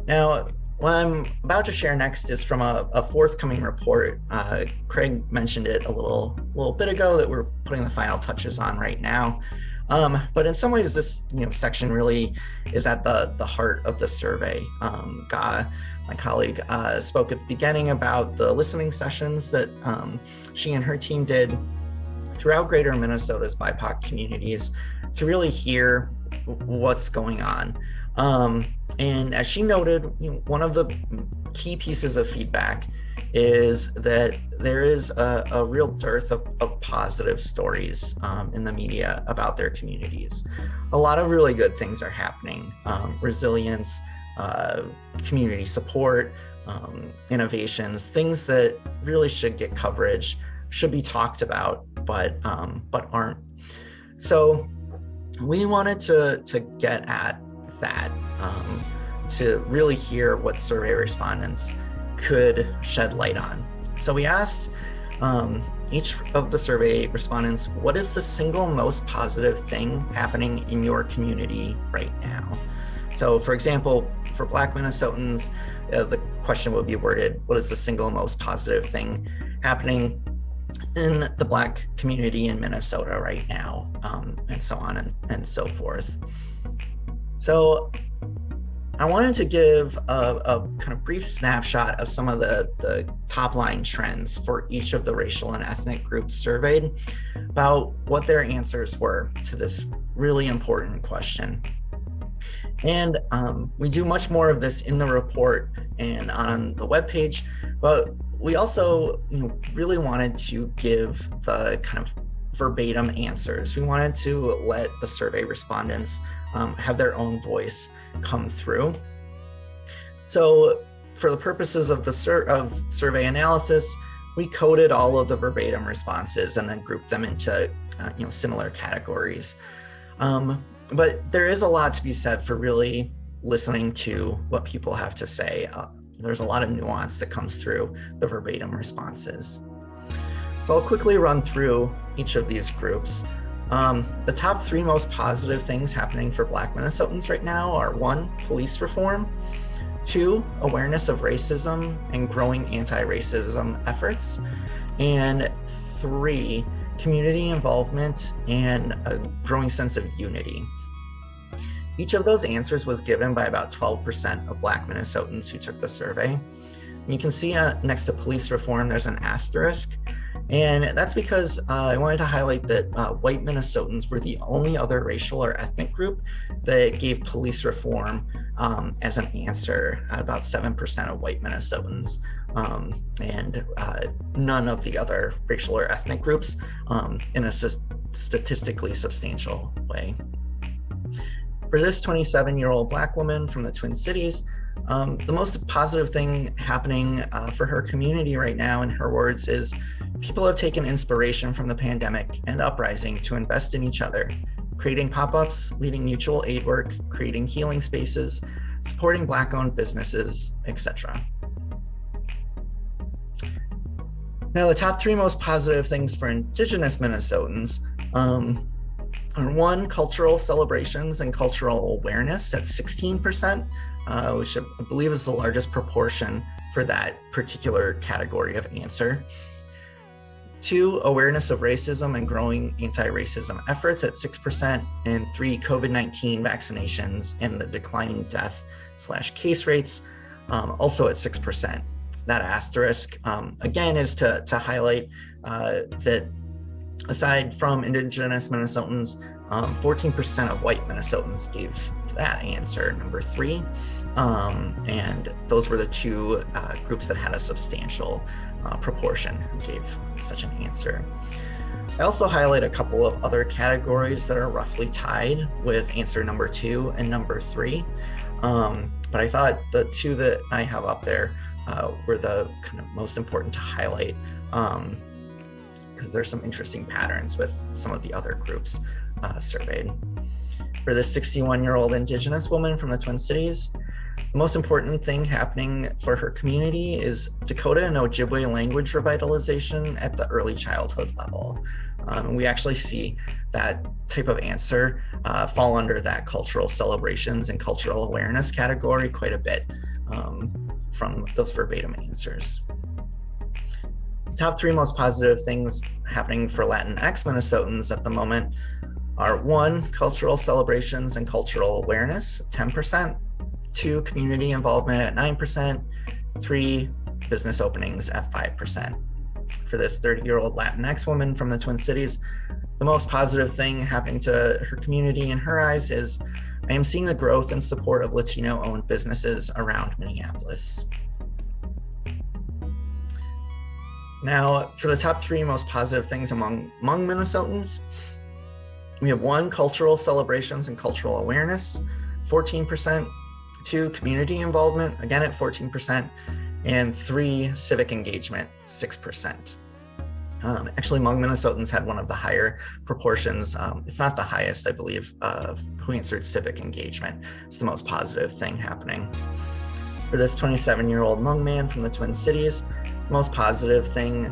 Now, what I'm about to share next is from a forthcoming report. Craig mentioned it a little bit ago that we're putting the final touches on right now. But in some ways, this section really is at the heart of the survey. My colleague, spoke at the beginning about the listening sessions that she and her team did throughout Greater Minnesota's BIPOC communities to really hear what's going on. And as she noted, one of the key pieces of feedback is that there is a real dearth of positive stories in the media about their communities. A lot of really good things are happening: resilience, community support, innovations, things that really should get coverage, should be talked about, but aren't. So we wanted to get at that, to really hear what survey respondents could shed light on. So we asked each of the survey respondents, what is the single most positive thing happening in your community right now? So for example, for Black Minnesotans, the question would be worded, what is the single most positive thing happening in the Black community in Minnesota right now, and so on and so forth. So I wanted to give a kind of brief snapshot of some of the top line trends for each of the racial and ethnic groups surveyed about what their answers were to this really important question. And we do much more of this in the report and on the webpage, but we also really wanted to give the kind of verbatim answers. We wanted to let the survey respondents have their own voice come through. So for the purposes of the survey analysis, we coded all of the verbatim responses and then grouped them into similar categories. But there is a lot to be said for really listening to what people have to say. There's a lot of nuance that comes through the verbatim responses. So I'll quickly run through each of these groups. The top three most positive things happening for Black Minnesotans right now are: 1, police reform; 2, awareness of racism and growing anti-racism efforts; and 3, community involvement and a growing sense of unity. Each of those answers was given by about 12% of Black Minnesotans who took the survey. And you can see next to police reform, there's an asterisk. And that's because I wanted to highlight that white Minnesotans were the only other racial or ethnic group that gave police reform as an answer, about 7% of white Minnesotans, and none of the other racial or ethnic groups in a statistically substantial way. For this 27-year-old Black woman from the Twin Cities, the most positive thing happening for her community right now, in her words, is people have taken inspiration from the pandemic and uprising to invest in each other, creating pop-ups, leading mutual aid work, creating healing spaces, supporting Black-owned businesses, etc. Now, the top three most positive things for Indigenous Minnesotans are: 1, cultural celebrations and cultural awareness at 16%, which I believe is the largest proportion for that particular category of answer. 2, awareness of racism and growing anti-racism efforts at 6%, and 3, COVID-19 vaccinations and the declining death/case rates, also at 6%. That asterisk, again, is to highlight that aside from Indigenous Minnesotans, 14% of white Minnesotans gave that answer, number 3. And those were the two groups that had a substantial proportion who gave such an answer. I also highlight a couple of other categories that are roughly tied with answer number 2 and number 3. But I thought the two that I have up there were the kind of most important to highlight, because there's some interesting patterns with some of the other groups surveyed. For this 61-year-old Indigenous woman from the Twin Cities, the most important thing happening for her community is Dakota and Ojibwe language revitalization at the early childhood level. We actually see that type of answer fall under that cultural celebrations and cultural awareness category quite a bit from those verbatim answers. The top 3 most positive things happening for Latinx Minnesotans at the moment are 1, cultural celebrations and cultural awareness, 10%, 2, community involvement at 9%, 3, business openings at 5%. For this 30-year-old Latinx woman from the Twin Cities, the most positive thing happening to her community in her eyes is, I am seeing the growth and support of Latino-owned businesses around Minneapolis. Now, for the top 3 most positive things among Minnesotans, we have 1, cultural celebrations and cultural awareness, 14%, 2, community involvement, again at 14%, and 3, civic engagement, 6%. Actually, Hmong Minnesotans had one of the higher proportions, if not the highest, I believe, of who answered civic engagement. It's the most positive thing happening. For this 27-year-old Hmong man from the Twin Cities, the most positive thing,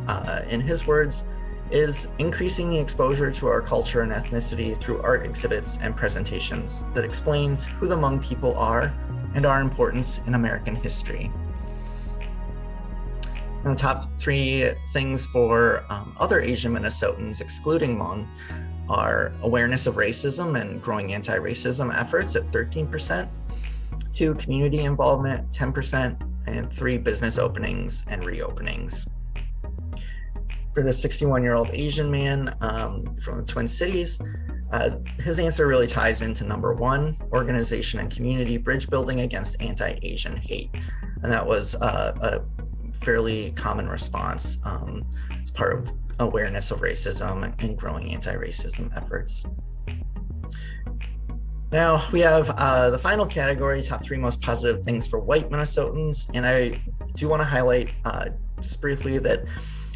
in his words, is increasing the exposure to our culture and ethnicity through art exhibits and presentations that explains who the Hmong people are and our importance in American history. And the top 3 things for other Asian Minnesotans, excluding Hmong, are awareness of racism and growing anti-racism efforts at 13%, 2, community involvement, 10%, and 3, business openings and reopenings. For the 61-year-old Asian man from the Twin Cities, his answer really ties into number 1, organization and community bridge building against anti-Asian hate. And that was a fairly common response as part of awareness of racism and growing anti-racism efforts. Now we have the final category, top 3 most positive things for white Minnesotans. And I do want to highlight just briefly that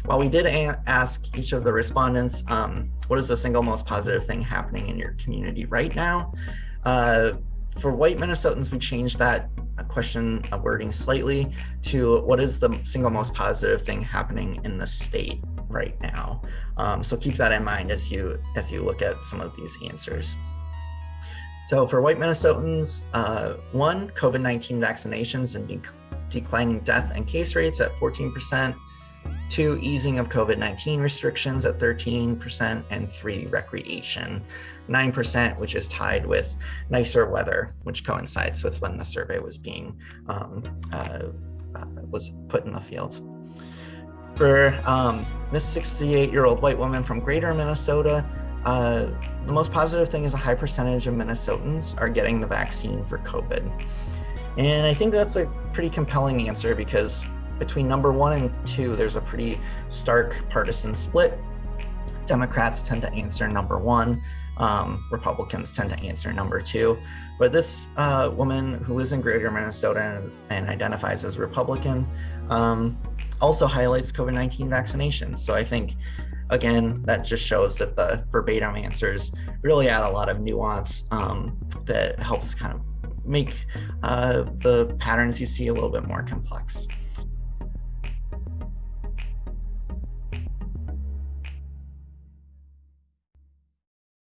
while we did ask each of the respondents, what is the single most positive thing happening in your community right now? For white Minnesotans, we changed that question wording slightly to what is the single most positive thing happening in the state right now. So keep that in mind as you look at some of these answers. So for white Minnesotans, 1, COVID-19 vaccinations and declining death and case rates at 14%, 2, easing of COVID-19 restrictions at 13%, and 3, recreation, 9%, which is tied with nicer weather, which coincides with when the survey was being was put in the field. For this 68-year-old white woman from Greater Minnesota, the most positive thing is a high percentage of Minnesotans are getting the vaccine for COVID. And I think that's a pretty compelling answer because between number 1 and 2, there's a pretty stark partisan split. Democrats tend to answer number 1. Republicans tend to answer number 2. But this woman who lives in Greater Minnesota and identifies as Republican also highlights COVID-19 vaccinations. So I think, again, that just shows that the verbatim answers really add a lot of nuance that helps kind of make the patterns you see a little bit more complex.